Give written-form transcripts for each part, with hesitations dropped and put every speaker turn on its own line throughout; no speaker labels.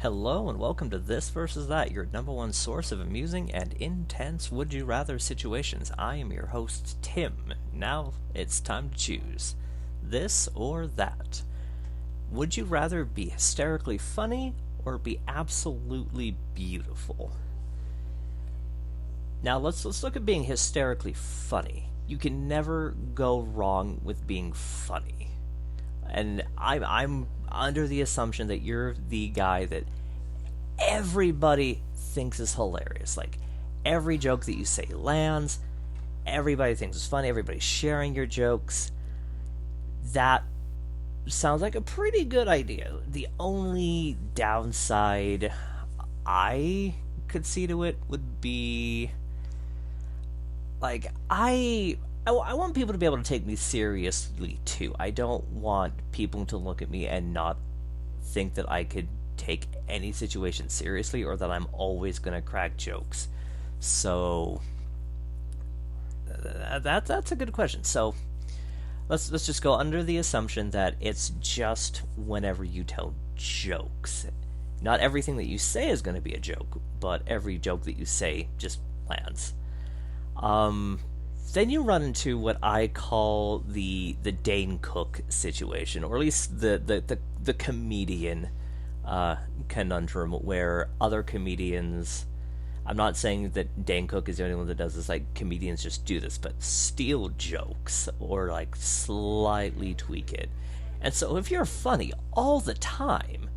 Hello and welcome to This versus That, your number one source of amusing and intense would you rather situations. I am your host, Tim. Now it's time to choose this or that. Would you rather be hysterically funny or be absolutely beautiful? Now let's look at being hysterically funny. You can never go wrong with being funny. And I'm under the assumption that you're the guy that everybody thinks is hilarious. Like, every joke that you say lands, everybody thinks it's funny, everybody's sharing your jokes. That sounds like a pretty good idea. The only downside I could see to it would be, like, I want people to be able to take me seriously too. I don't want people to look at me and not think that I could take any situation seriously or that I'm always going to crack jokes. So that's a good question. So let's just go under the assumption that it's just whenever you tell jokes. Not everything that you say is going to be a joke, but every joke that you say just lands. Then you run into what I call the Dane Cook situation, or at least the comedian conundrum, where other comedians, I'm not saying that Dane Cook is the only one that does this, like, comedians just do this, but steal jokes or like slightly tweak it. And so if you're funny all the time,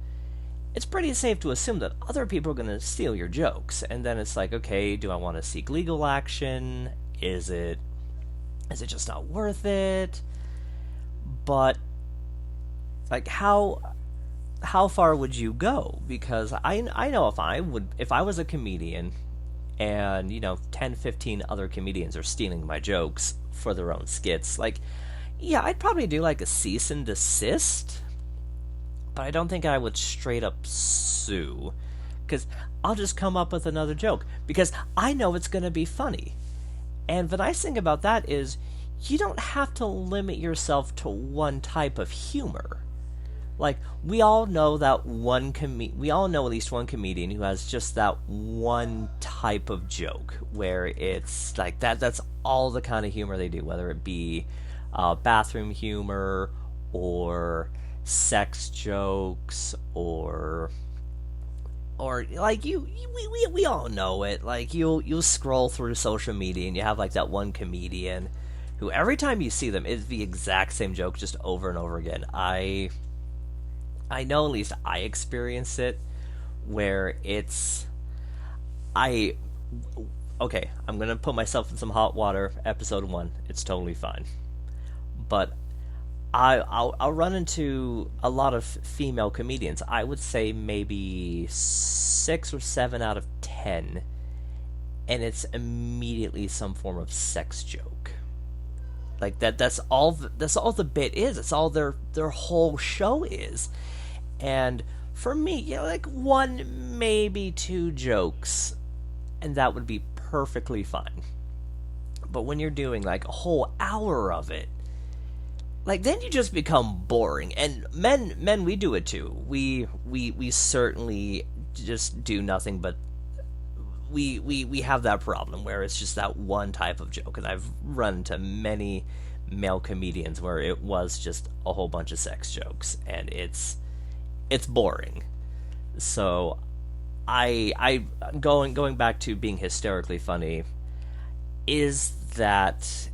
it's pretty safe to assume that other people are going to steal your jokes. And then it's like, okay, do I want to seek legal action? Is it just not worth it? But, like, how far would you go? Because I know if I was a comedian and 10, 15 other comedians are stealing my jokes for their own skits, like, yeah, I'd probably do like a cease and desist, but I don't think I would straight up sue, because I'll just come up with another joke because I know it's going to be funny. And the nice thing about that is you don't have to limit yourself to one type of humor. Like, we all know we all know at least one comedian who has just that one type of joke where it's like that's all the kind of humor they do, whether it be bathroom humor or sex jokes or like we all know it. Like, you'll scroll through social media and you have like that one comedian who every time you see them is the exact same joke just over and over again. I know, at least I experience it, where I'm gonna put myself in some hot water. Episode 1, it's totally fine, but I'll run into a lot of female comedians. I would say maybe 6 or 7 out of 10, and it's immediately some form of sex joke. Like, that's all the bit is. It's all their whole show is. And for me, like 1, maybe 2 jokes, and that would be perfectly fine. But when you're doing like a whole hour of it, like, then you just become boring. And men, we do it too. We certainly just do nothing but we have that problem where it's just that one type of joke. And I've run into many male comedians where it was just a whole bunch of sex jokes, and it's boring. So I going back to being hysterically funny, is that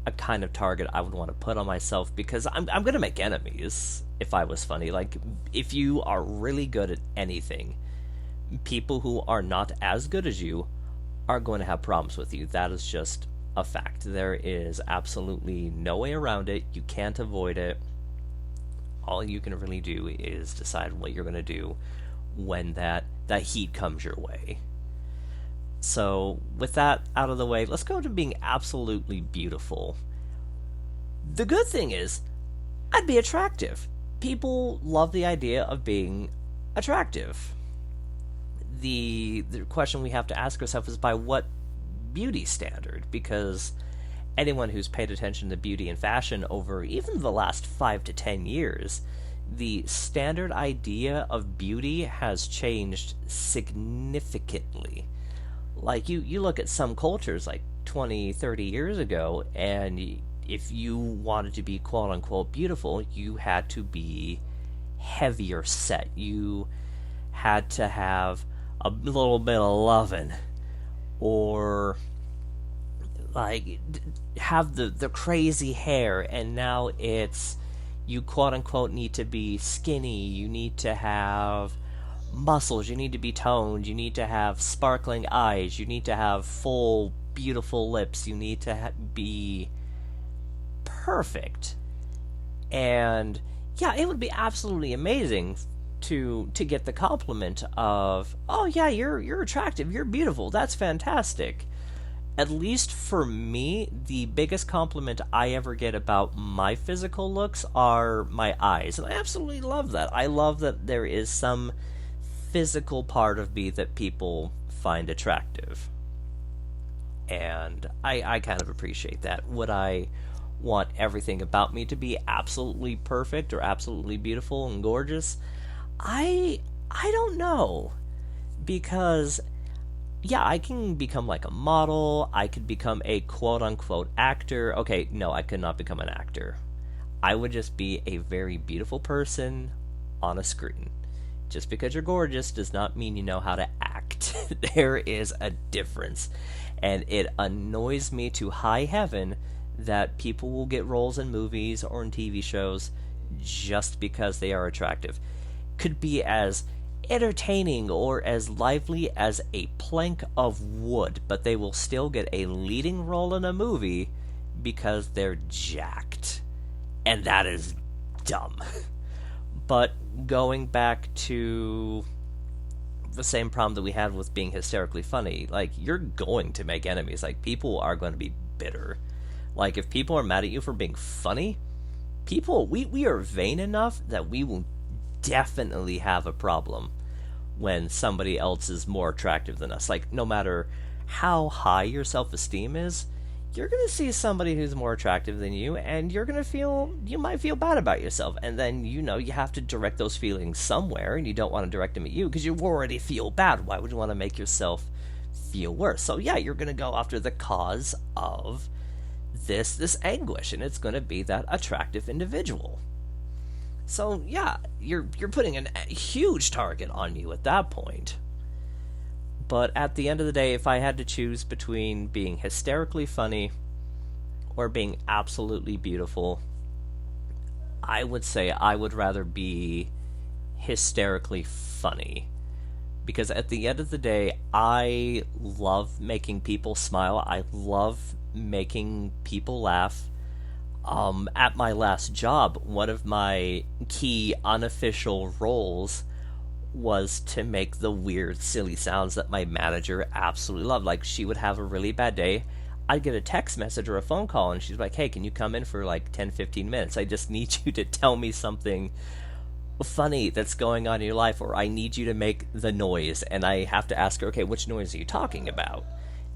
a kind of target I would want to put on myself? Because I'm going to make enemies if I was funny. Like, if you are really good at anything, people who are not as good as you are going to have problems with you. That is just a fact. There is absolutely no way around it. You can't avoid it. All you can really do is decide what you're going to do when that heat comes your way. So, with that out of the way, let's go to being absolutely beautiful. The good thing is, I'd be attractive. People love the idea of being attractive. The question we have to ask ourselves is, by what beauty standard? Because anyone who's paid attention to beauty and fashion over even the last 5 to 10 years the standard idea of beauty has changed significantly. Like, you look at some cultures like 20, 30 years ago, and if you wanted to be quote unquote beautiful, you had to be heavier set. You had to have a little bit of loving, or like have the crazy hair. And now it's, you quote unquote need to be skinny, you need to have muscles, you need to be toned, you need to have sparkling eyes, you need to have full beautiful lips, you need to be perfect. And yeah, it would be absolutely amazing to get the compliment of, "Oh yeah, you're attractive, you're beautiful. That's fantastic." At least for me, the biggest compliment I ever get about my physical looks are my eyes. And I absolutely love that. I love that there is some physical part of me that people find attractive. And I kind of appreciate that. Would I want everything about me to be absolutely perfect or absolutely beautiful and gorgeous? I don't know. Because yeah, I can become like a model, I could become a quote unquote actor. Okay, no, I could not become an actor. I would just be a very beautiful person on a screen. Just because you're gorgeous does not mean you know how to act. There is a difference. And it annoys me to high heaven that people will get roles in movies or in TV shows just because they are attractive. Could be as entertaining or as lively as a plank of wood, but they will still get a leading role in a movie because they're jacked. And that is dumb. But going back to the same problem that we had with being hysterically funny, like, you're going to make enemies. Like, people are going to be bitter. Like, if people are mad at you for being funny, we are vain enough that we will definitely have a problem when somebody else is more attractive than us. Like, no matter how high your self-esteem is, you're going to see somebody who's more attractive than you, and you might feel bad about yourself. And then, you have to direct those feelings somewhere, and you don't want to direct them at you because you already feel bad. Why would you want to make yourself feel worse? So yeah, you're going to go after the cause of this anguish, and it's going to be that attractive individual. So yeah, you're putting a huge target on you at that point. But at the end of the day, if I had to choose between being hysterically funny or being absolutely beautiful, I would say I would rather be hysterically funny. Because at the end of the day, I love making people smile. I love making people laugh. At my last job, one of my key unofficial roles was to make the weird, silly sounds that my manager absolutely loved. Like, she would have a really bad day. I'd get a text message or a phone call, and she's like, "Hey, can you come in for like 10, 15 minutes? I just need you to tell me something funny that's going on in your life, or I need you to make the noise." And I have to ask her, "Okay, which noise are you talking about?"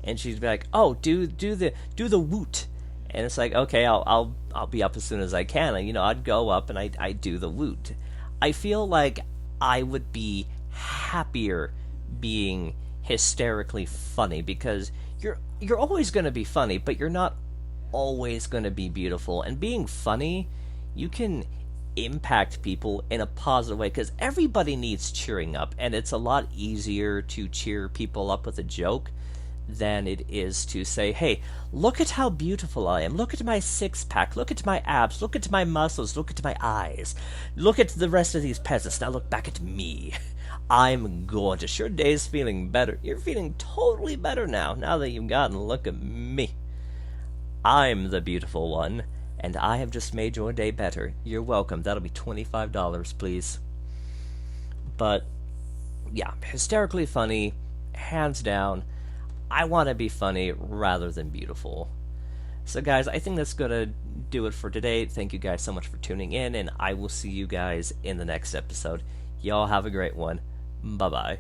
And she'd be like, "Oh, do the woot." And it's like, "Okay, I'll be up as soon as I can." And, I'd go up and I do the woot. I feel like I would be happier being hysterically funny, because you're always going to be funny, but you're not always going to be beautiful. And being funny, you can impact people in a positive way, because everybody needs cheering up, and it's a lot easier to cheer people up with a joke than it is to say, "Hey, look at how beautiful I am. Look at my six-pack. Look at my abs. Look at my muscles. Look at my eyes. Look at the rest of these peasants. Now look back at me. I'm gorgeous. Your day's feeling better. You're feeling totally better now that you've gotten a look at me. I'm the beautiful one, and I have just made your day better. You're welcome. That'll be $25, please." But yeah, hysterically funny, hands down. I want to be funny rather than beautiful. So guys, I think that's going to do it for today. Thank you guys so much for tuning in, and I will see you guys in the next episode. Y'all have a great one. Bye-bye.